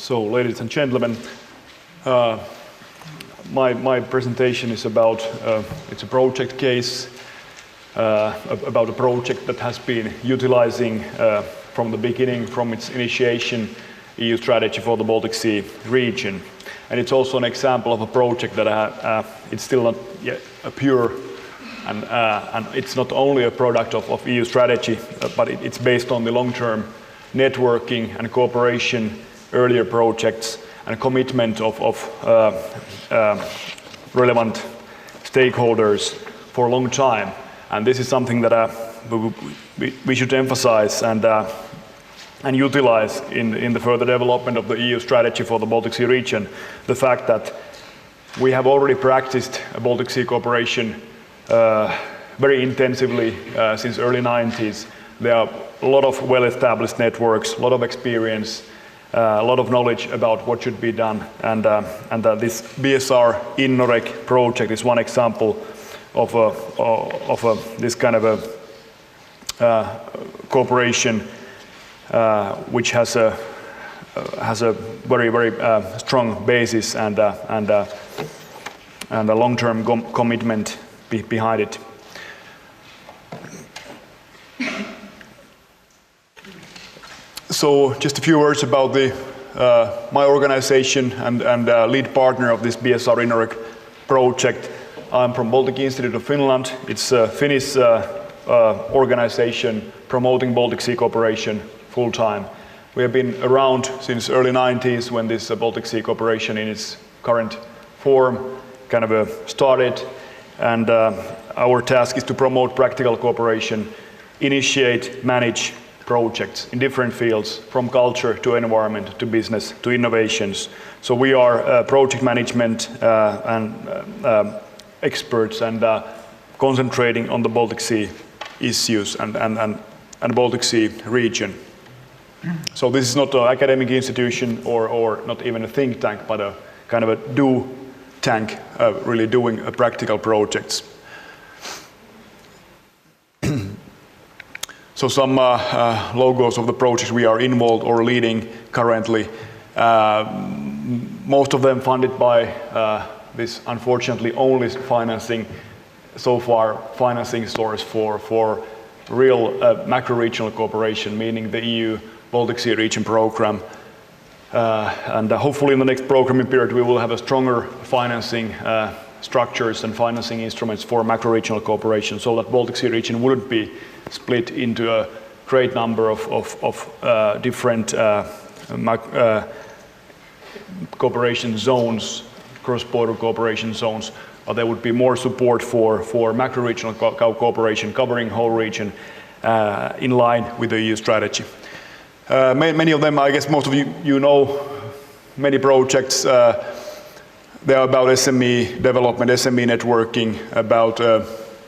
So, ladies and gentlemen, my presentation is about it's a project case about a project that has been utilizing from the beginning, from its initiation, EU strategy for the Baltic Sea region. And it's also an example of a project that it's still not yet a pure, and it's not only a product of EU strategy, but it's based on the long-term networking and cooperation, earlier projects, and commitment of relevant stakeholders for a long time. And this is something that we should emphasize and utilize in the further development of the EU strategy for the Baltic Sea region. The fact that we have already practiced Baltic Sea cooperation very intensively since early 90s. There are a lot of well-established networks, a lot of experience, a lot of knowledge about what should be done, and this BSR INNOREC project is one example of this kind of a cooperation which has a very strong basis and a long-term commitment behind it. So just a few words about my organization and lead partner of this BSR INNOREC project. I'm from Baltic Institute of Finland. It's a Finnish organization promoting Baltic Sea cooperation full-time. We have been around since early 90s when this Baltic Sea cooperation in its current form kind of started. And our task is to promote practical cooperation, initiate, manage projects in different fields, from culture to environment to business to innovations. So we are project management and experts and concentrating on the Baltic Sea issues and Baltic Sea region. So this is not an academic institution or not even a think tank, but a kind of a do tank, really doing practical projects. So some logos of the projects we are involved or leading currently. Most of them funded by this unfortunately only financing so far financing source for real macro-regional cooperation, meaning the EU Baltic Sea Region Program. And hopefully in the next programming period we will have a stronger financing structures and financing instruments for macro-regional cooperation, so that Baltic Sea region wouldn't be split into a great number of different cooperation zones, cross-border cooperation zones, but there would be more support for macro-regional cooperation covering whole region in line with the EU strategy. Many of them, I guess most of you know, many projects, they are about SME development, SME networking, about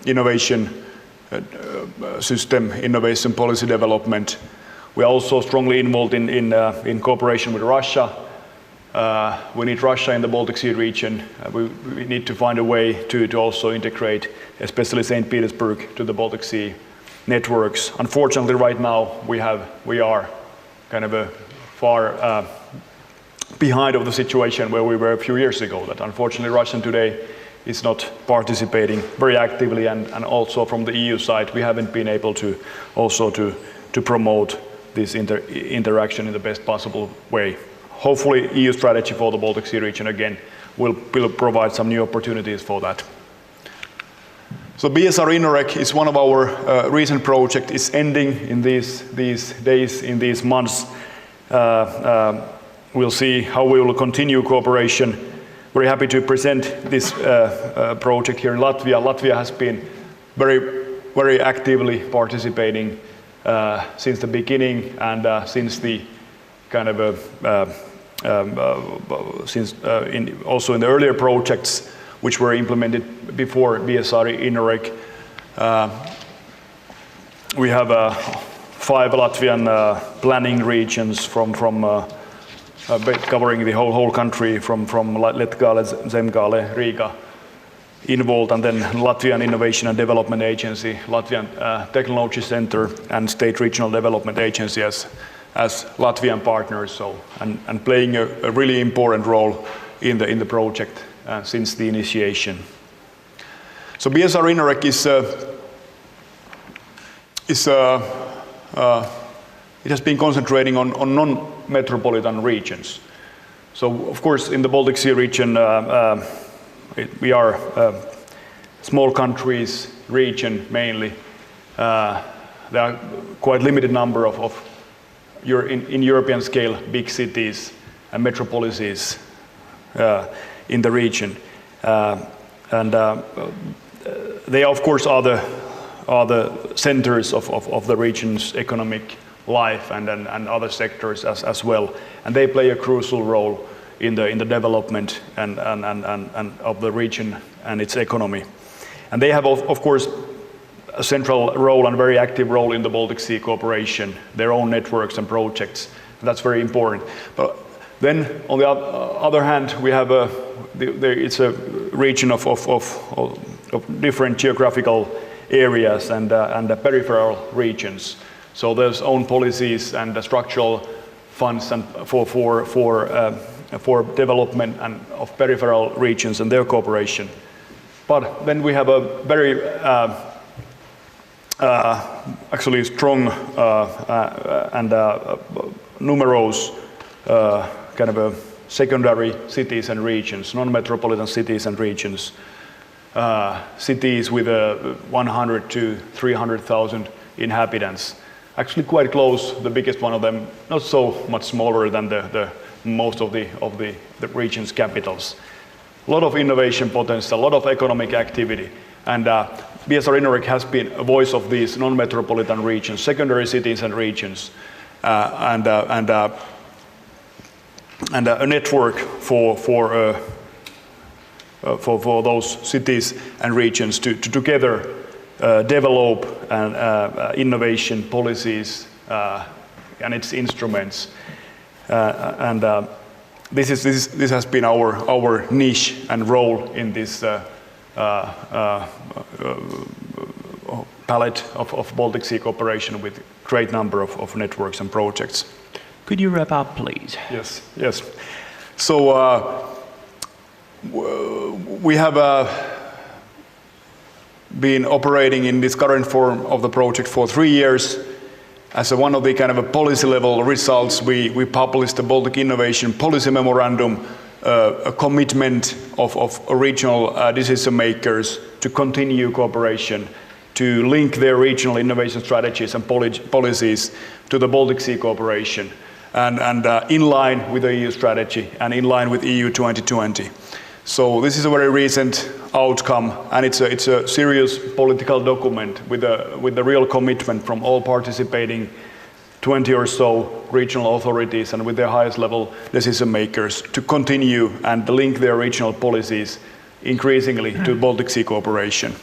innovation system, innovation policy development. We are also strongly involved in cooperation with Russia. We need Russia in the Baltic Sea region. We need to find a way to also integrate, especially St. Petersburg, to the Baltic Sea networks. Unfortunately, right now we are kind of far behind of the situation where we were a few years ago. That unfortunately Russia today is not participating very actively, and also from the EU side we haven't been able to promote this interaction in the best possible way. Hopefully EU strategy for the Baltic Sea region again will provide some new opportunities for that. So BSR INNOREC is one of our recent projects. It's ending in these days, in these months. We'll see how we will continue cooperation. Very happy to present this project here in Latvia. Latvia has been very actively participating since the beginning, and since the kind of also in the earlier projects which were implemented before BSR INNOREC. We have 5 Latvian planning regions from covering the whole country, from Letgale, Zemgale, Riga involved, and then Latvian Innovation and Development Agency, Latvian Technology Center, and State Regional Development Agency as as Latvian partners, so, and playing a really important role in the project since the initiation. So BSR Inorec it has been concentrating on non-metropolitan regions. So of course in the Baltic Sea region we are small countries, region mainly. There are quite limited number of in European scale big cities and metropolises in the region, and they of course are the centers of the region's economic life and other sectors as well, and they play a crucial role in the development and of the region and its economy. And they have of course a central role and very active role in the Baltic Sea cooperation, their own networks and projects. That's very important. But then on the other hand, we have it's a region of different geographical areas and peripheral regions. So there's own policies and structural funds and for development and of peripheral regions and their cooperation. But then we have a very actually strong and numerous kind of secondary cities and regions, non-metropolitan cities and regions. Cities with 100 to 300,000 inhabitants. Actually quite close, the biggest one of them, not so much smaller than the most of the region's capitals. A lot of innovation potential, a lot of economic activity, and BSR Inorec has been a voice of these non-metropolitan regions, secondary cities and regions, and a network for those cities and regions to together develop innovation policies and its instruments, and this has been our niche and role in this palette of Baltic Sea cooperation with great number of networks and projects. Could you wrap up, please? Yes. So we have been operating in this current form of the project for 3 years. As one of the kind of a policy level results, we published the Baltic Innovation Policy Memorandum, a commitment of regional decision makers to continue cooperation, to link their regional innovation strategies and policies to the Baltic Sea cooperation, and in line with the EU strategy and in line with EU 2020. So this is a very recent outcome, and it's a serious political document with the real commitment from all participating 20 or so regional authorities and with their highest level decision makers to continue and link their regional policies increasingly to Baltic Sea cooperation.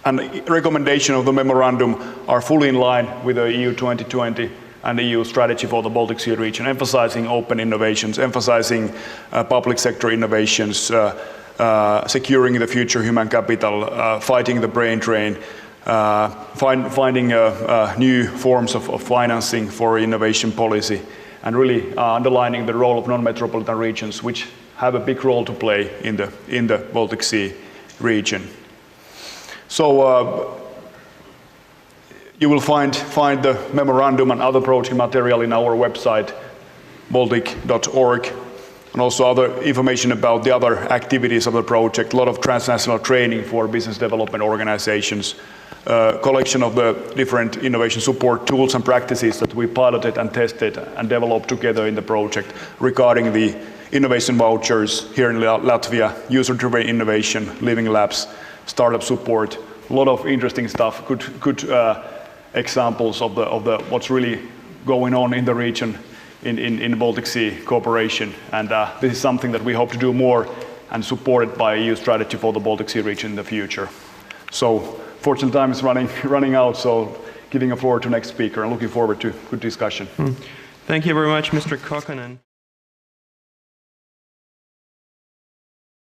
And the recommendation of the memorandum are fully in line with the EU 2020 and the EU strategy for the Baltic Sea region, emphasizing open innovations, emphasizing public sector innovations, securing the future human capital, fighting the brain drain, finding new forms of financing for innovation policy, and really underlining the role of non-metropolitan regions, which have a big role to play in the Baltic Sea region. So you will find the memorandum and other project material in our website, baltic.org, and also other information about the other activities of the project, a lot of transnational training for business development organizations, collection of the different innovation support tools and practices that we piloted and tested and developed together in the project regarding the innovation vouchers here in Latvia, user-driven innovation, living labs, startup support, a lot of interesting stuff, good examples of the what's really going on in the region in Baltic Sea cooperation, and this is something that we hope to do more and supported by EU strategy for the Baltic Sea region in the future. So fortunately time is running out, so giving a floor to next speaker and looking forward to good discussion. Thank you very much, Mr. Kokkonen.